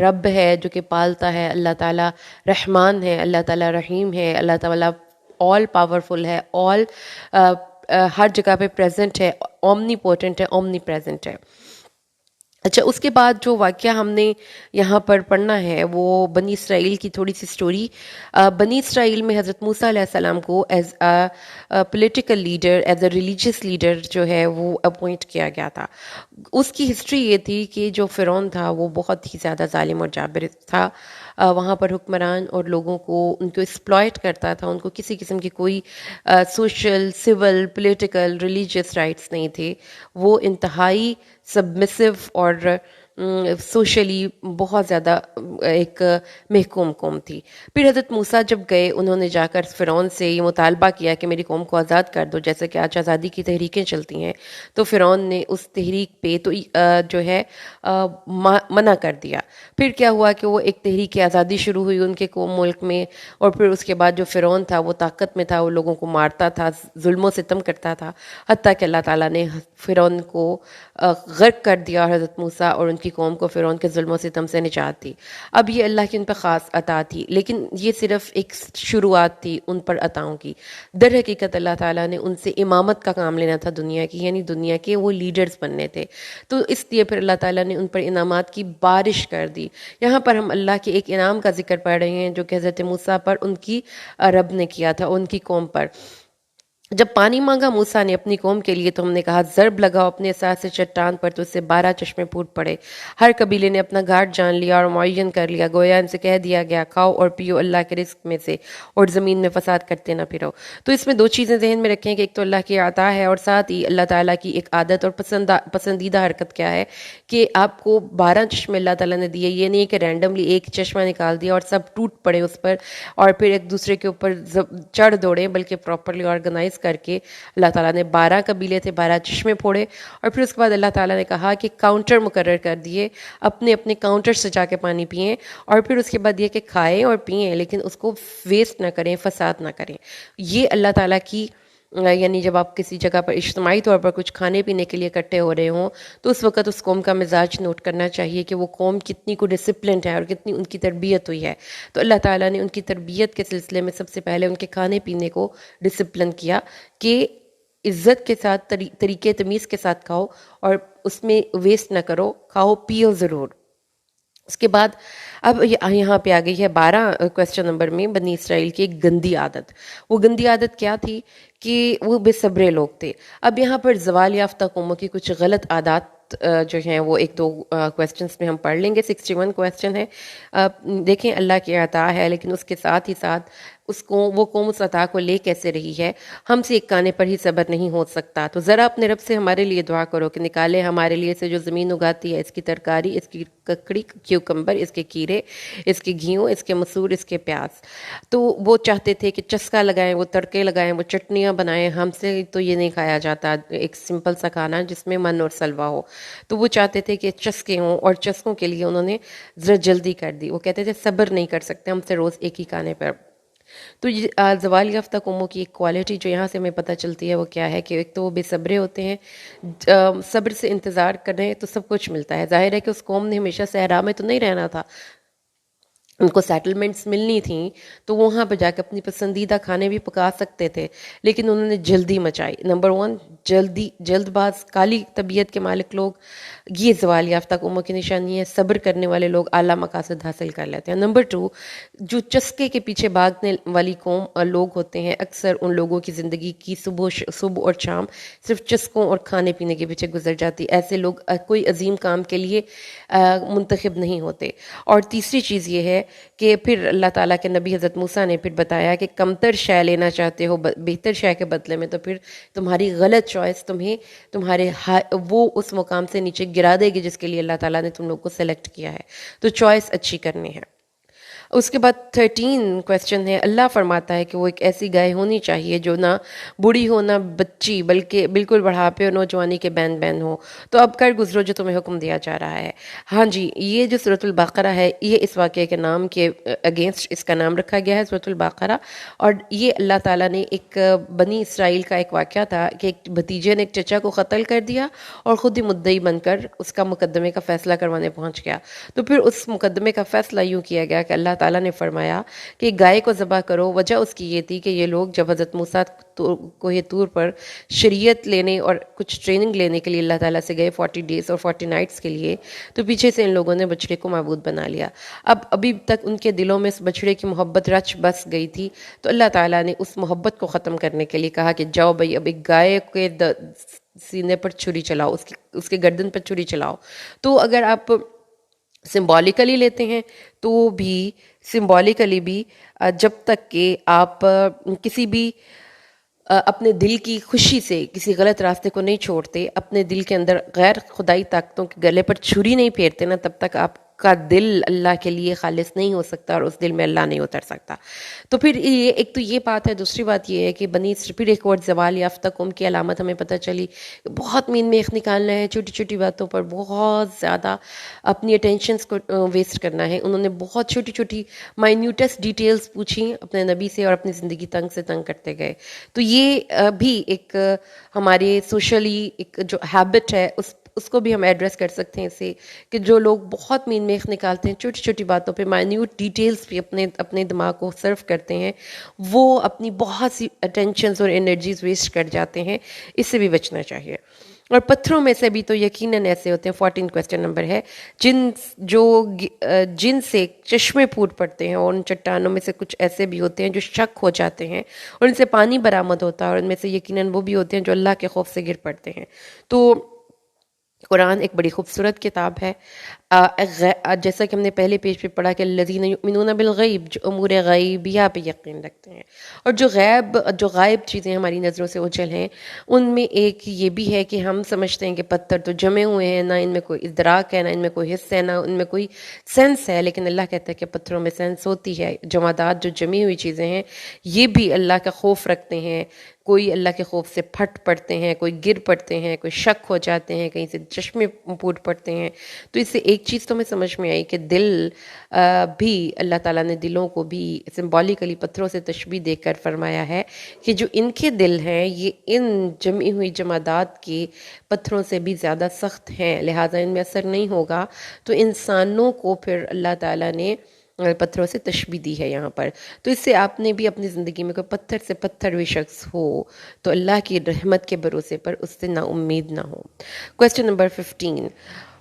رب ہے جو کہ پالتا ہے، اللہ تعالیٰ رحمان ہے، اللہ تعالیٰ رحیم ہے، اللہ تعالیٰ آل پاورفل ہے، ہر جگہ پہ پریزنٹ ہے، اومنی پوٹنٹ ہے، اومنی پریزنٹ ہے۔ اچھا، اس کے بعد جو واقعہ ہم نے یہاں پر پڑھنا ہے وہ بنی اسرائیل کی تھوڑی سی سٹوری۔ بنی اسرائیل میں حضرت موسیٰ علیہ السلام کو as a political leader, as a religious leader جو ہے وہ اپوائنٹ کیا گیا تھا۔ اس کی ہسٹری یہ تھی کہ جو فرعون تھا وہ بہت ہی زیادہ ظالم اور جابر تھا، وہاں پر حکمران اور لوگوں کو ان کو ایکسپلائٹ کرتا تھا، ان کو کسی قسم کی کوئی social, civil, political, religious rights نہیں تھے۔ وہ انتہائی سبمسو اور سوشلی بہت زیادہ ایک محکوم قوم تھی۔ پھر حضرت موسیٰ جب گئے، انہوں نے جا کر فرعون سے یہ مطالبہ کیا کہ میری قوم کو آزاد کر دو، جیسے کہ آج آزادی کی تحریکیں چلتی ہیں، تو فرعون نے اس تحریک پہ تو جو ہے منع کر دیا۔ پھر کیا ہوا کہ وہ ایک تحریک آزادی شروع ہوئی ان کے قوم ملک میں، اور پھر اس کے بعد جو فرعون تھا وہ طاقت میں تھا، وہ لوگوں کو مارتا تھا، ظلم و ستم کرتا تھا، حتیٰ کہ اللہ تعالیٰ نے فرعون کو غرق کر دیا، اور حضرت موسیٰ اور ان کی قوم کو فرعون کے ظلم و ستم سے نجات دی۔ اب یہ اللہ کی ان پہ خاص عطا تھی، لیکن یہ صرف ایک شروعات تھی ان پر عطاؤں کی۔ در حقیقت اللہ تعالیٰ نے ان سے امامت کا کام لینا تھا دنیا کی، یعنی دنیا کے وہ لیڈرز بننے تھے، تو اس لیے پھر اللہ تعالیٰ نے ان پر انعامات کی بارش کر دی۔ یہاں پر ہم اللہ کے ایک انعام کا ذکر پڑھ رہے ہیں جو کہ حضرت موسیٰ پر ان کی رب نے کیا تھا، ان کی قوم پر۔ جب پانی مانگا موسیٰ نے اپنی قوم کے لیے تو ہم نے کہا ضرب لگاؤ اپنے ساتھ سے چٹان پر، تو اس سے 12 چشمے پھوٹ پڑے۔ ہر قبیلے نے اپنا گھاٹ جان لیا اور معین کر لیا، گویا ان سے کہہ دیا گیا کھاؤ اور پیو اللہ کے رزق میں سے اور زمین میں فساد کرتے نہ پھرو۔ تو اس میں دو چیزیں ذہن میں رکھیں کہ ایک تو اللہ کی عطا ہے، اور ساتھ ہی اللہ تعالیٰ کی ایک عادت اور پسندیدہ حرکت کیا ہے کہ آپ کو 12 چشمے اللہ تعالیٰ نے دیے، یہ نہیں کہ رینڈملی ایک چشمہ نکال دیا اور سب ٹوٹ پڑے اس پر اور پھر ایک دوسرے کے اوپر چڑھ دوڑے، بلکہ پراپرلی آرگنائز کر کے اللہ تعالیٰ نے 12 قبیلے تھے، 12 چشمے پھوڑے، اور پھر اس کے بعد اللہ تعالیٰ نے کہا کہ کاؤنٹر مقرر کر دیے، اپنے اپنے کاؤنٹر سے جا کے پانی پئیں، اور پھر اس کے بعد یہ کہ کھائیں اور پئیں لیکن اس کو ویسٹ نہ کریں، فساد نہ کریں۔ یہ اللہ تعالیٰ کی یعنی جب آپ کسی جگہ پر اجتماعی طور پر کچھ کھانے پینے کے لیے اکٹھے ہو رہے ہوں تو اس وقت اس قوم کا مزاج نوٹ کرنا چاہیے کہ وہ قوم کتنی کو ڈسپلنڈ ہے اور کتنی ان کی تربیت ہوئی ہے. تو اللہ تعالیٰ نے ان کی تربیت کے سلسلے میں سب سے پہلے ان کے کھانے پینے کو ڈسپلن کیا کہ عزت کے ساتھ طریقے تمیز کے ساتھ کھاؤ اور اس میں ویسٹ نہ کرو، کھاؤ پیو ضرور. اس کے بعد اب یہاں پہ آ گئی ہے 12 کویسچن نمبر میں بنی اسرائیل کی ایک گندی عادت. وہ گندی عادت کیا تھی کہ وہ بے صبرے لوگ تھے. اب یہاں پر زوال یافتہ قوموں کی کچھ غلط عادات جو ہیں وہ ایک دو کویسچنس میں ہم پڑھ لیں گے. 61 کویسچن ہے. دیکھیں اللہ کی عطا ہے لیکن اس کے ساتھ ہی ساتھ وہ قوم اس عطا کو لے کیسے رہی ہے. ہم سے ایک کانے پر ہی صبر نہیں ہو سکتا. تو ذرا اپنے رب سے ہمارے لیے دعا کرو کہ نکالے ہمارے لیے سے جو زمین اگاتی ہے، اس کی ترکاری، اس کی ککڑی، کیوکمبر، اس کے کیڑے، اس کے گھیوں، اس کے مسور، اس کے پیاز. تو وہ چاہتے تھے کہ چسکا لگائیں، وہ تڑکے لگائیں، وہ چٹنیاں بنائیں. ہم سے تو یہ نہیں کھایا جاتا ایک سمپل سا کھانا جس میں من اور سلوا ہو. تو وہ چاہتے تھے کہ چسکے ہوں، اور چسکوں کے لیے انہوں نے ذرا جلدی کر دی. وہ کہتے تھے صبر نہیں کر سکتے ہم سے روز ایک ہی کھانے پر. تو زوال یافتہ قوموں کی ایک کوالٹی جو یہاں سے ہمیں پتہ چلتی ہے وہ کیا ہے کہ ایک تو وہ بے صبرے ہوتے ہیں. صبر سے انتظار کریں تو سب کچھ ملتا ہے. ظاہر ہے کہ اس قوم نے ہمیشہ صحرا میں تو نہیں رہنا تھا، ان کو سیٹلمنٹس ملنی تھیں تو وہاں پہ جا کے اپنی پسندیدہ کھانے بھی پکا سکتے تھے، لیکن انہوں نے جلدی مچائی. نمبر 1 جلد باز کالی طبیعت کے مالک لوگ، یہ زوال یافتہ قوموں کی نشانی ہے. صبر کرنے والے لوگ اعلیٰ مقاصد حاصل کر لیتے ہیں. نمبر 2 جو چسکے کے پیچھے بھاگنے والی قوم لوگ ہوتے ہیں، اکثر ان لوگوں کی زندگی کی صبح اور شام صرف چسکوں اور کھانے پینے کے پیچھے گزر جاتی. ایسے لوگ کوئی عظیم کام کے لیے منتخب نہیں ہوتے. اور تیسری چیز یہ ہے کہ پھر اللہ تعالیٰ کے نبی حضرت موسیٰ نے پھر بتایا کہ کمتر شے لینا چاہتے ہو بہتر شے کے بدلے میں، تو پھر تمہاری غلط چوائس تمہارے وہ اس مقام سے نیچے گرا دے گی جس کے لیے اللہ تعالیٰ نے تم لوگ کو سلیکٹ کیا ہے. تو چوائس اچھی کرنی ہے. اس کے بعد 13 کویسچن ہے. اللہ فرماتا ہے کہ وہ ایک ایسی گائے ہونی چاہیے جو نہ بوڑھی ہو نہ بچی، بلکہ بالکل بڑھاپے اور نوجوانی کے بین ہو. تو اب کر گزرو جو تمہیں حکم دیا جا رہا ہے. ہاں جی، یہ جو سورۃ البقرہ ہے یہ اس واقعے کے نام کے اگینسٹ اس کا نام رکھا گیا ہے سورۃ البقرہ. اور یہ اللہ تعالیٰ نے ایک بنی اسرائیل کا ایک واقعہ تھا کہ ایک بھتیجے نے ایک چچا کو قتل کر دیا اور خود ہی مدعی بن کر اس کا مقدمے کا فیصلہ کروانے پہنچ گیا. تو پھر اس مقدمے کا فیصلہ یوں کیا گیا کہ اللہ تعالیٰ نے فرمایا کہ گائے کو ذبح کرو. وجہ اس کی یہ تھی کہ یہ لوگ جب حضرت موسیٰ کوہ طور پر شریعت لینے اور کچھ ٹریننگ لینے کے لیے اللہ تعالیٰ سے گئے 40 ڈیز اور 40 نائٹس کے لیے، تو پیچھے سے ان لوگوں نے بچڑے کو معبود بنا لیا. ابھی تک ان کے دلوں میں اس بچڑے کی محبت رچ بس گئی تھی. تو اللہ تعالیٰ نے اس محبت کو ختم کرنے کے لیے کہا کہ جاؤ بھائی اب ایک گائے کے سینے پر چھری چلاؤ، اس کے گردن پر چھری چلاؤ. تو اگر آپ سمبولیکلی لیتے ہیں تو بھی سمبولیکلی بھی جب تک کہ آپ کسی بھی اپنے دل کی خوشی سے کسی غلط راستے کو نہیں چھوڑتے، اپنے دل کے اندر غیر خدائی طاقتوں کے گلے پر چھری نہیں پھیرتے نا، تب تک آپ کا دل اللہ کے لیے خالص نہیں ہو سکتا اور اس دل میں اللہ نہیں اتر سکتا. تو پھر ایک تو یہ بات ہے. دوسری بات یہ ہے کہ پھر ایک اور زوال یافتہ قوم کی علامت ہمیں پتہ چلی. بہت مین میخ نکالنا ہے، چھوٹی چھوٹی باتوں پر بہت زیادہ اپنی اٹینشنس کو ویسٹ کرنا ہے. انہوں نے بہت چھوٹی چھوٹی مائنیوٹس ڈیٹیلز پوچھی اپنے نبی سے اور اپنی زندگی تنگ سے تنگ کرتے گئے. تو یہ بھی ایک ہمارے سوشلی ایک جو ہیبٹ ہے اس کو بھی ہم ایڈریس کر سکتے ہیں اسے، کہ جو لوگ بہت مین میخ نکالتے ہیں چھوٹی چھوٹی باتوں پہ، مائنیوٹ ڈیٹیلز پہ اپنے دماغ کو صرف کرتے ہیں، وہ اپنی بہت سی اٹینشنز اور انرجیز ویسٹ کر جاتے ہیں. اس سے بھی بچنا چاہیے. اور پتھروں میں سے بھی تو یقیناً ایسے ہوتے ہیں. 14 کویسچن نمبر ہے جن سے چشمے پھوٹ پڑتے ہیں، اور ان چٹانوں میں سے کچھ ایسے بھی ہوتے ہیں جو شک ہو جاتے ہیں اور ان سے پانی برآمد ہوتا ہے، اور ان میں سے یقیناً وہ بھی ہوتے ہیں جو اللہ کے خوف سے گر پڑتے ہیں. تو قرآن ایک بڑی خوبصورت کتاب ہے. جیسا کہ ہم نے پہلے پیج پہ پڑھا کہ الذین یؤمنون بالغیب، جو امور غیبیہ پہ یقین رکھتے ہیں. اور جو غائب چیزیں ہماری نظروں سے اوجھل ہیں، ان میں ایک یہ بھی ہے کہ ہم سمجھتے ہیں کہ پتھر تو جمے ہوئے ہیں، نہ ان میں کوئی ادراک ہے، نہ ان میں کوئی حص ہے، نہ ان میں کوئی سینس ہے. لیکن اللہ کہتا ہے کہ پتھروں میں سینس ہوتی ہے. جمادات جو جمی ہوئی چیزیں ہیں یہ بھی اللہ کا خوف رکھتے ہیں. کوئی اللہ کے خوف سے پھٹ پڑتے ہیں، کوئی گر پڑتے ہیں، کوئی شک ہو جاتے ہیں، کہیں سے چشمے پھوٹ پڑتے ہیں. تو اس سے ایک ایک چیز تو ہمیں سمجھ میں آئی کہ دل بھی اللہ تعالیٰ نے دلوں کو بھی سمبولیکلی پتھروں سے تشبیہ دے کر فرمایا ہے کہ جو ان کے دل ہیں یہ ان جمی ہوئی جمادات کے پتھروں سے بھی زیادہ سخت ہیں، لہٰذا ان میں اثر نہیں ہوگا. تو انسانوں کو پھر اللہ تعالیٰ نے پتھروں سے تشبیہ دی ہے یہاں پر. تو اس سے آپ نے بھی اپنی زندگی میں کوئی پتھر سے پتھر بھی شخص ہو تو اللہ کی رحمت کے بھروسے پر اس سے نا امید نہ ہو. Question number 15.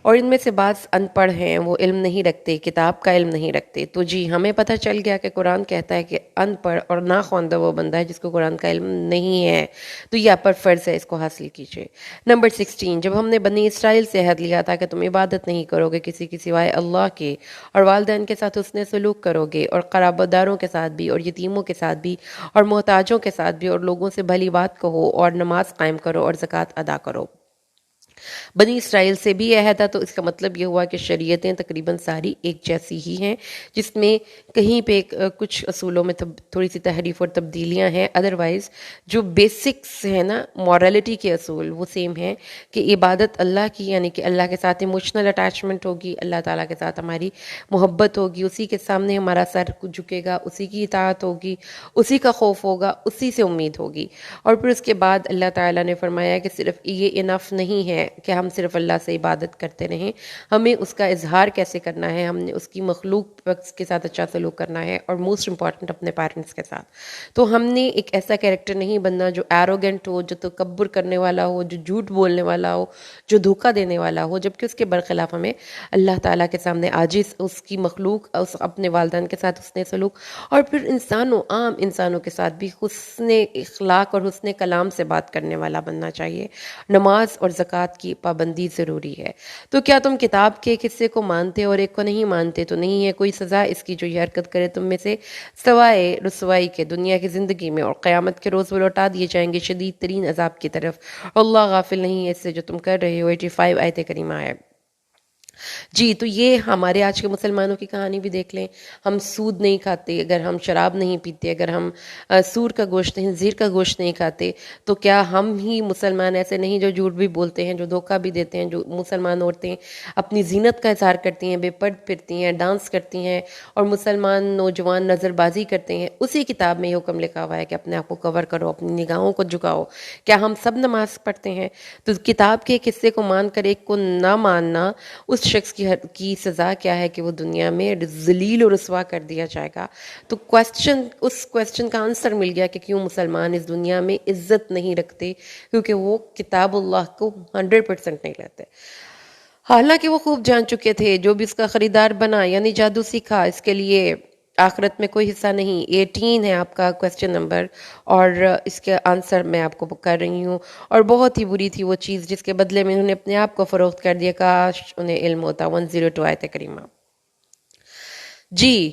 اور ان میں سے بعض ان پڑھ ہیں، وہ علم نہیں رکھتے، کتاب کا علم نہیں رکھتے. تو جی ہمیں پتہ چل گیا کہ قرآن کہتا ہے کہ ان پڑھ اور ناخواندہ وہ بندہ ہے جس کو قرآن کا علم نہیں ہے، تو یہ آپ پر فرض ہے اس کو حاصل کیجیے. نمبر 16. جب ہم نے بنی اسرائیل سے عہد لیا تھا کہ تم عبادت نہیں کرو گے کسی کے سوائے اللہ کے، اور والدین کے ساتھ حسن سلوک کرو گے، اور قرابت داروں کے ساتھ بھی، اور یتیموں کے ساتھ بھی، اور محتاجوں کے ساتھ بھی، اور لوگوں سے بھلی بات کہو، اور نماز قائم کرو، اور زکوٰۃ ادا کرو. بنی اسرائیل سے بھی عہد ہے، تو اس کا مطلب یہ ہوا کہ شریعتیں تقریباً ساری ایک جیسی ہی ہیں، جس میں کہیں پہ کچھ اصولوں میں تھوڑی سی تحریف اور تبدیلیاں ہیں. ادروائز جو بیسکس ہیں نا مورالٹی کے اصول وہ سیم ہیں کہ عبادت اللہ کی، یعنی کہ اللہ کے ساتھ ایموشنل اٹیچمنٹ ہوگی، اللہ تعالیٰ کے ساتھ ہماری محبت ہوگی، اسی کے سامنے ہمارا سر جھکے گا، اسی کی اطاعت ہوگی، اسی کا خوف ہوگا، اسی سے امید ہوگی. اور پھر اس کے بعد اللہ تعالیٰ نے فرمایا کہ صرف یہ انف نہیں ہے کہ ہم صرف اللہ سے عبادت کرتے رہیں، ہمیں اس کا اظہار کیسے کرنا ہے، ہم نے اس کی مخلوق کے ساتھ اچھا سلوک کرنا ہے، اور موسٹ امپورٹنٹ اپنے پیرنٹس کے ساتھ. تو ہم نے ایک ایسا کیریکٹر نہیں بننا جو ایروگنٹ ہو، جو تکبر کرنے والا ہو، جو جھوٹ بولنے والا ہو، جو دھوکہ دینے والا ہو، جبکہ اس کے برخلاف ہمیں اللہ تعالیٰ کے سامنے عاجز، اس کی مخلوق، اپنے والدین کے ساتھ حسن سلوک، اور پھر عام انسانوں کے ساتھ بھی حسن اخلاق اور حسن کلام سے بات کرنے والا بننا چاہیے. نماز اور زکوٰۃ کی پابندی ضروری ہے. تو کیا تم کتاب کے ایک حصے کو مانتے اور ایک کو نہیں مانتے؟ تو نہیں ہے کوئی سزا اس کی جو یہ حرکت کرے تم میں سے سوائے رسوائی کے دنیا کی زندگی میں، اور قیامت کے روز وہ لوٹا دیے جائیں گے شدید ترین عذاب کی طرف. اللہ غافل نہیں ہے اس سے جو تم کر رہے ہو. 85 آیت کریمہ ہے. جی تو یہ ہمارے آج کے مسلمانوں کی کہانی بھی دیکھ لیں. ہم سود نہیں کھاتے، اگر ہم شراب نہیں پیتے، اگر ہم سور کا گوشت، خنزیر کا گوشت نہیں کھاتے، تو کیا ہم ہی مسلمان ایسے نہیں جو جھوٹ بھی بولتے ہیں، جو دھوکہ بھی دیتے ہیں؟ جو مسلمان عورتیں اپنی زینت کا اظہار کرتی ہیں، بے پرد پھرتی ہیں، ڈانس کرتی ہیں، اور مسلمان نوجوان نظر بازی کرتے ہیں، اسی کتاب میں یہ حکم لکھا ہوا ہے کہ اپنے آپ کو کور کرو، اپنی نگاہوں کو جھکاؤ. کیا ہم سب نماز پڑھتے ہیں؟ تو کتاب کے ایک حصے کو مان کر ایک کو نہ ماننا، اس شخص کی سزا کیا ہے کہ وہ دنیا میں ذلیل و رسوا کر دیا جائے گا. تو اس کویسچن کا آنسر مل گیا کہ کیوں مسلمان اس دنیا میں عزت نہیں رکھتے، کیونکہ وہ کتاب اللہ کو 100% نہیں لیتے. حالانکہ وہ خوب جان چکے تھے جو بھی اس کا خریدار بنا، یعنی جادو سیکھا، اس کے لیے آخرت میں کوئی حصہ نہیں. 18 ہے آپ کا کویسچن نمبر، اور اس کے آنسر میں آپ کو کر رہی ہوں. اور بہت ہی بری تھی وہ چیز جس کے بدلے میں انہوں نے اپنے آپ کو فروخت کر دیا، کاش انہیں علم ہوتا. 102 آیت کریمہ. جی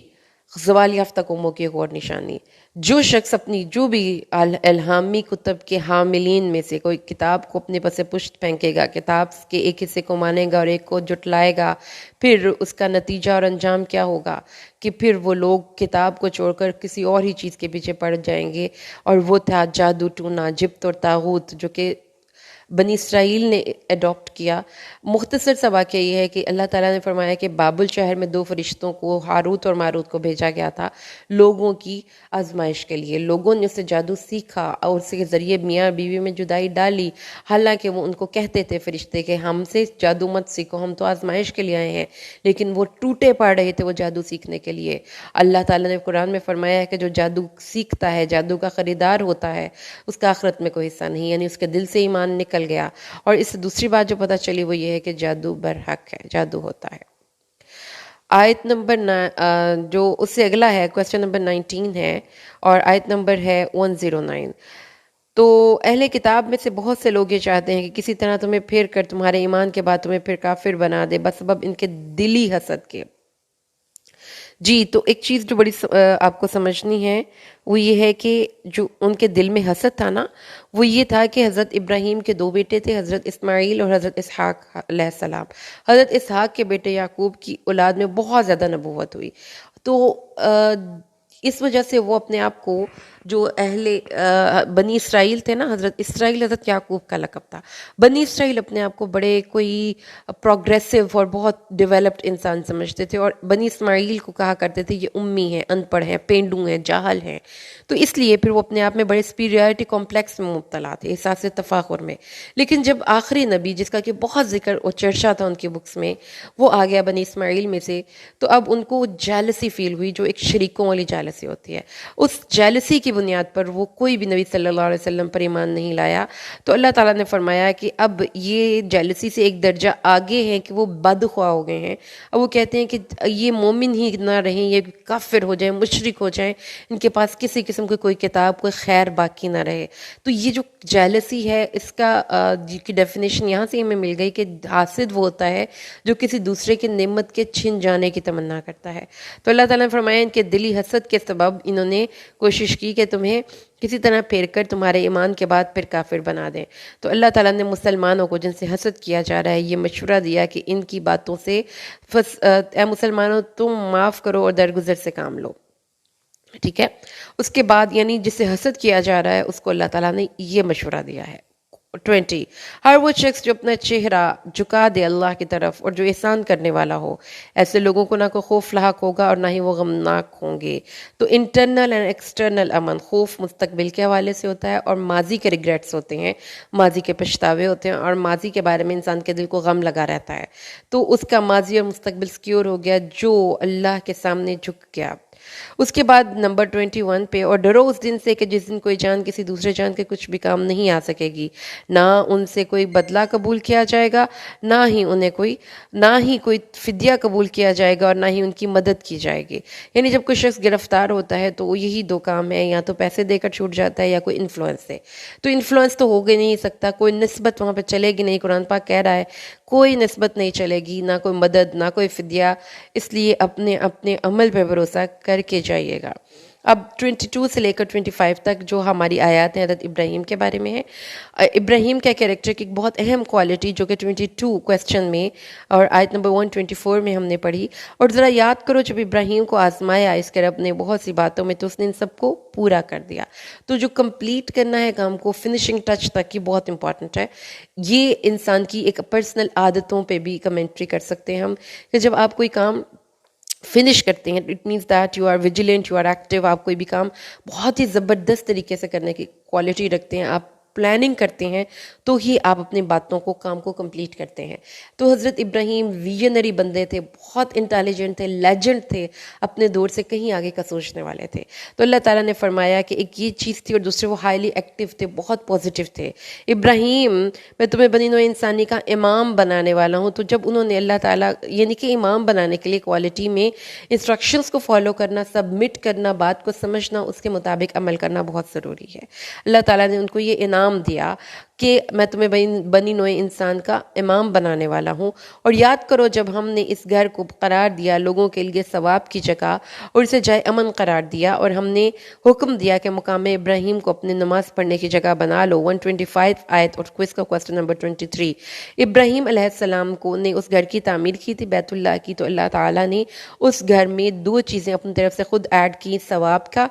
زوال یافتہ قوموں کی ایک اور نشانی، جو شخص اپنی جو بھی الہامی کتب کے حاملین میں سے کوئی کتاب کو اپنے پس پشت پھینکے گا، کتاب کے ایک حصے کو مانے گا اور ایک کو جھٹلائے گا، پھر اس کا نتیجہ اور انجام کیا ہوگا کہ پھر وہ لوگ کتاب کو چھوڑ کر کسی اور ہی چیز کے پیچھے پڑ جائیں گے. اور وہ تھا جادو ٹونا، جبت اور طاغوت، جو کہ بنی اسرائیل نے اڈاپٹ کیا. مختصر سا واقعہ یہ ہے کہ اللہ تعالیٰ نے فرمایا کہ بابل شہر میں 2 فرشتوں کو، ہاروت اور ماروت کو بھیجا گیا تھا لوگوں کی آزمائش کے لیے. لوگوں نے اس سے جادو سیکھا اور اس کے ذریعے میاں بیوی میں جدائی ڈالی، حالانکہ وہ ان کو کہتے تھے فرشتے کہ ہم سے جادو مت سیکھو، ہم تو آزمائش کے لیے آئے ہیں. لیکن وہ ٹوٹے پڑ رہے تھے وہ جادو سیکھنے کے لیے. اللہ تعالیٰ نے قرآن میں فرمایا ہے کہ جو جادو سیکھتا ہے، جادو کا خریدار ہوتا ہے، اس کا آخرت میں کوئی حصہ نہیں، یعنی اس کے دل سے ایمان نکل گیا. اور اس سے دوسری بات جو پتہ چلی وہ یہ ہے کہ جادو برحق ہے، جادو ہوتا ہے. آیت نمبر جو اس سے اگلا ہے کویسچن نمبر 19 ہے، اور آیت نمبر ہے 109. تو اہل کتاب میں سے بہت سے لوگ یہ چاہتے ہیں کہ کسی طرح تمہیں پھیر کر تمہارے ایمان کے بعد تمہیں پھر کافر بنا دے بسبب ان کے دلی حسد کے. جی تو ایک چیز جو بڑی آپ کو سمجھنی ہے وہ یہ ہے کہ جو ان کے دل میں حسد تھا نا، وہ یہ تھا کہ حضرت ابراہیم کے 2 بیٹے تھے، حضرت اسماعیل اور حضرت اسحاق علیہ السلام. حضرت اسحاق کے بیٹے یعقوب کی اولاد میں بہت زیادہ نبوت ہوئی، تو اس وجہ سے وہ اپنے آپ کو جو بنی اسرائیل تھے نا، حضرت اسرائیل حضرت یعقوب کا لقب تھا. بنی اسرائیل اپنے آپ کو بڑے کوئی پروگریسو اور بہت ڈیولپڈ انسان سمجھتے تھے، اور بنی اسماعیل کو کہا کرتے تھے یہ امی ہیں، ان پڑھ ہیں، پینڈو ہیں، جاہل ہیں. تو اس لیے پھر وہ اپنے آپ میں بڑے سپیریورٹی کمپلیکس میں مبتلا تھے، احساس تفاخر میں. لیکن جب آخری نبی جس کا کہ بہت ذکر اور چرچا تھا ان کی بکس میں، وہ آ گیا بنی اسماعیل میں سے، تو اب ان کو جیلسی فیل ہوئی، جو ایک شریکوں والی جیلسی ہوتی ہے. اس جیلسی کی بنیاد پر وہ کوئی بھی نبی صلی اللہ علیہ وسلم پر ایمان نہیں لایا. تو اللہ تعالیٰ نے فرمایا کہ اب یہ جیلسی سے ایک درجہ آگے ہیں کہ وہ بدخواہ ہو گئے ہیں. اب وہ کہتے ہیں کہ یہ مومن ہی نہ رہیں، یہ کافر ہو جائیں، مشرک ہو جائیں، ان کے پاس کسی قسم کی کوئی کتاب، کوئی خیر باقی نہ رہے. تو یہ جو جیلسی ہے، اس کا کی ڈیفینیشن یہاں سے ہمیں مل گئی کہ حاسد وہ ہوتا ہے جو کسی دوسرے کی نعمت کے چھن جانے کی تمنا کرتا ہے. تو اللہ تعالیٰ نے فرمایا ان کے دلی حسد کے سبب انہوں نے کوشش کی کہ تمہیں کسی طرح پھیر کر تمہارے ایمان کے بعد پھر کافر بنا دیں. تو اللہ تعالیٰ نے مسلمانوں کو جن سے حسد کیا جا رہا ہے یہ مشورہ دیا کہ ان کی باتوں سے اے مسلمانوں تم معاف کرو اور درگزر سے کام لو. ٹھیک ہے. اس کے بعد یعنی جس سے حسد کیا جا رہا ہے اس کو اللہ تعالیٰ نے یہ مشورہ دیا ہے. 20 ہر وہ شخص جو اپنا چہرہ جھکا دے اللہ کی طرف اور جو احسان کرنے والا ہو، ایسے لوگوں کو نہ کوئی خوف لاحق ہوگا اور نہ ہی وہ غمناک ہوں گے. تو انٹرنل اینڈ ایکسٹرنل امن، خوف مستقبل کے حوالے سے ہوتا ہے اور ماضی کے ریگریٹس ہوتے ہیں، ماضی کے پچھتاوے ہوتے ہیں، اور ماضی کے بارے میں انسان کے دل کو غم لگا رہتا ہے. تو اس کا ماضی اور مستقبل سکیور ہو گیا جو اللہ کے سامنے جھک گیا. اس کے بعد نمبر 21 پہ، اور ڈرو اس دن سے کہ جس دن کوئی جان کسی دوسرے جان کے کچھ بھی کام نہیں آ سکے گی، نہ ان سے کوئی بدلہ قبول کیا جائے گا، نہ ہی کوئی فدیہ قبول کیا جائے گا، اور نہ ہی ان کی مدد کی جائے گی. یعنی جب کوئی شخص گرفتار ہوتا ہے تو یہی دو کام ہیں، یا تو پیسے دے کر چھوٹ جاتا ہے یا کوئی انفلوئنس سے. تو انفلوئنس تو ہو گئی نہیں سکتا، کوئی نسبت وہاں پہ چلے گی نہیں. قرآن پاک کہہ رہا ہے کوئی نسبت نہیں چلے گی، نہ کوئی مدد، نہ کوئی فدیہ. اس لیے اپنے عمل پہ بھروسہ کر کے جائیے گا. اب 22 سے لے کر 25 تک جو ہماری آیات ہیں حضرت ابراہیم کے بارے میں ہے. ابراہیم کا کیریکٹر کی ایک بہت اہم کوالٹی جو کہ 22 کویسچن میں اور آیت نمبر 124 میں ہم نے پڑھی. اور ذرا یاد کرو جب ابراہیم کو آزمایا اس کے رب نے بہت سی باتوں میں تو اس نے ان سب کو پورا کر دیا. تو جو کمپلیٹ کرنا ہے کام کو فنشنگ ٹچ تک کی بہت امپورٹنٹ ہے. یہ انسان کی ایک پرسنل عادتوں پہ بھی کمنٹری کر سکتے ہیں ہم کہ جب آپ کوئی کام فنش کرتے ہیں، it means that you are vigilant, you are active. آپ کوئی بھی کام بہت ہی زبردست طریقے سے کرنے کی کوالٹی رکھتے ہیں، آپ پلاننگ کرتے ہیں تو ہی آپ اپنی باتوں کو کام کو کمپلیٹ کرتے ہیں. تو حضرت ابراہیم ویژنری بندے تھے، بہت انٹیلیجنٹ تھے، لیجنڈ تھے، اپنے دور سے کہیں آگے کا سوچنے والے تھے. تو اللہ تعالیٰ نے فرمایا کہ ایک یہ چیز تھی، اور دوسرے وہ ہائیلی ایکٹیو تھے، بہت پازیٹیو تھے. ابراہیم میں تمہیں بنی نوع انسانی کا امام بنانے والا ہوں. تو جب انہوں نے اللہ تعالیٰ یعنی کہ امام بنانے کے لیے کوالٹی میں انسٹرکشنز کو فالو کرنا، سبمٹ کرنا، بات کو سمجھنا، اس کے مطابق عمل کرنا بہت ضروری ہے. اللہ تعالیٰ نے ان کو یہ انعام دیا کہ میں تمہیں بنی نوع انسان کا امام بنانے والا ہوں. اور یاد کرو جب ہم نے اس گھر کو قرار دیا لوگوں کے لیے ثواب کی جگہ اور اسے جائے امن قرار دیا، اور ہم نے حکم دیا کہ مقام ابراہیم کو اپنے نماز پڑھنے کی جگہ بنا لو. 125 آیت اور کوئز کا کوسٹن نمبر 23. ابراہیم علیہ السلام کو نے اس گھر کی تعمیر کی تھی، بیت اللہ کی. تو اللہ تعالیٰ نے اس گھر میں دو چیزیں اپنی طرف سے خود ایڈ کی. ثواب کا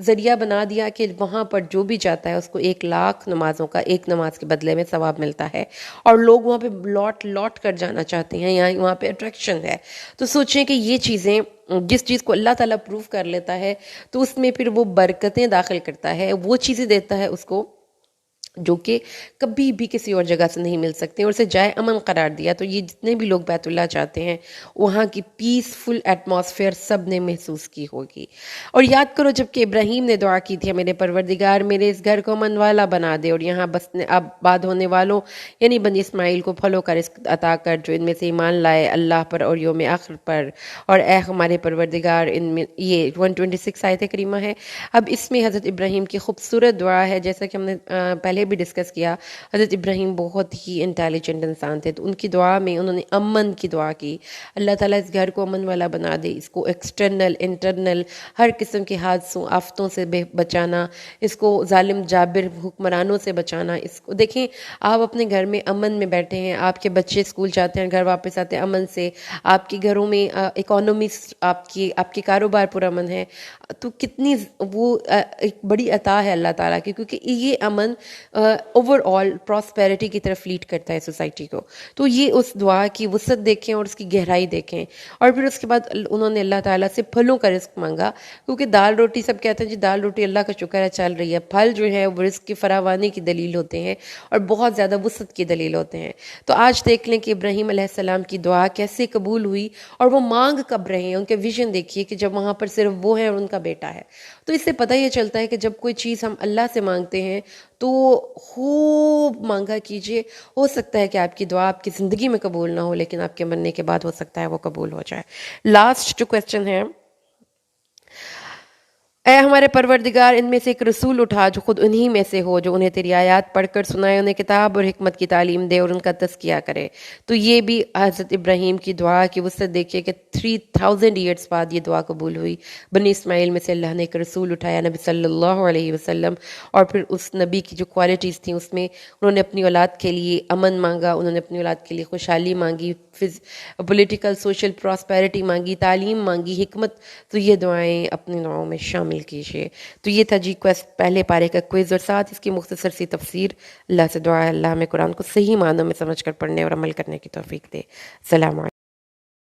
ذریعہ بنا دیا کہ وہاں پر جو بھی جاتا ہے اس کو 1,00,000 نمازوں کا ایک نماز کے بدلے میں ثواب ملتا ہے، اور لوگ وہاں پہ لوٹ کر جانا چاہتے ہیں، یہاں وہاں پہ اٹریکشن ہے. تو سوچیں کہ یہ چیزیں جس چیز کو اللہ تعالیٰ پروف کر لیتا ہے تو اس میں پھر وہ برکتیں داخل کرتا ہے، وہ چیزیں دیتا ہے اس کو جو کہ کبھی بھی کسی اور جگہ سے نہیں مل سکتے، اور اسے جائے امن قرار دیا. تو یہ جتنے بھی لوگ بیت اللہ چاہتے ہیں وہاں کی پیسفل ایٹماسفیئر سب نے محسوس کی ہوگی. اور یاد کرو جب کہ ابراہیم نے دعا کی تھی میرے پروردگار میرے اس گھر کو امن والا بنا دے، اور یہاں بسنے آباد ہونے والوں یعنی بنی اسماعیل کو پھلوں کا رزق عطا کر جو ان میں سے ایمان لائے اللہ پر اور یوم آخر پر. اور اے ہمارے پروردگار ان میں یہ 126 آیت کریمہ ہے. اب اس میں حضرت ابراہیم کی خوبصورت دعا ہے، جیسا کہ ہم نے پہلے بھی ڈسکس کیا، حضرت ابراہیم بہت ہی انٹیلیجنٹ انسان تھے، تو ان کی دعا میں انہوں نے امن کی دعا کی، اللہ تعالیٰ اس گھر کو امن والا بنا دے، اس کو ایکسٹرنل انٹرنل ہر قسم کے حادثوں آفتوں سے بچانا، اس کو ظالم جابر حکمرانوں سے بچانا۔ اس کو دیکھیں، آپ اپنے گھر میں امن میں بیٹھے ہیں، آپ کے بچے اسکول جاتے ہیں، گھر واپس آتے ہیں امن سے، آپ کے گھروں میں اکانومی، آپ کے کاروبار پر امن ہے، تو کتنی وہ ایک بڑی عطا ہے اللہ تعالیٰ کی، کیونکہ یہ امن اوور آل پراسپیرٹی کی طرف لیڈ کرتا ہے سوسائٹی کو۔ تو یہ اس دعا کی وسعت دیکھیں اور اس کی گہرائی دیکھیں، اور پھر اس کے بعد انہوں نے اللہ تعالیٰ سے پھلوں کا رزق مانگا، کیونکہ دال روٹی سب کہتے ہیں جی دال روٹی اللہ کا شکر ہے چل رہی ہے، پھل جو ہے وہ رزق کی فراوانی کی دلیل ہوتے ہیں اور بہت زیادہ وسعت کی دلیل ہوتے ہیں۔ تو آج دیکھ لیں کہ ابراہیم علیہ السلام کی دعا کیسے قبول ہوئی، اور وہ مانگ کب رہے ہیں، ان کے ویژن دیکھیے کہ جب وہاں پر صرف وہ ہے اور ان کا بیٹا ہے۔ تو اس سے پتہ یہ چلتا ہے کہ جب کوئی چیز ہم اللہ سے مانگتے ہیں تو خوب مانگا کیجئے، ہو سکتا ہے کہ آپ کی دعا آپ کی زندگی میں قبول نہ ہو، لیکن آپ کے مرنے کے بعد ہو سکتا ہے وہ قبول ہو جائے۔ لاسٹ جو کویسچن ہے، اے ہمارے پروردگار، ان میں سے ایک رسول اٹھا جو خود انہی میں سے ہو، جو انہیں تیری آیات پڑھ کر سنائے، انہیں کتاب اور حکمت کی تعلیم دے اور ان کا تزکیہ کرے۔ تو یہ بھی حضرت ابراہیم کی دعا کی وسعت دیکھیے کہ 3000 ایئرس بعد یہ دعا قبول ہوئی۔ بنی اسماعیل میں سے اللہ نے ایک رسول اٹھایا، نبی صلی اللہ علیہ وسلم، اور پھر اس نبی کی جو کوالٹیز تھیں اس میں انہوں نے اپنی اولاد کے لیے امن مانگا، انہوں نے اپنی اولاد کے لیے خوشحالی مانگی، پولیٹیکل سوشل پراسپیرٹی مانگی، تعلیم مانگی، حکمت۔ تو یہ دعائیں اپنی دعاؤں میں شامل کیجیے۔ تو یہ تھا جی پہلے پارے کا کوئز، اور ساتھ اس کی مختصر سی تفسیر۔ اللہ سے دعا ہے اللہ ہمیں قرآن کو صحیح معنوں میں سمجھ کر پڑھنے اور عمل کرنے کی توفیق دے۔ السلام علیکم۔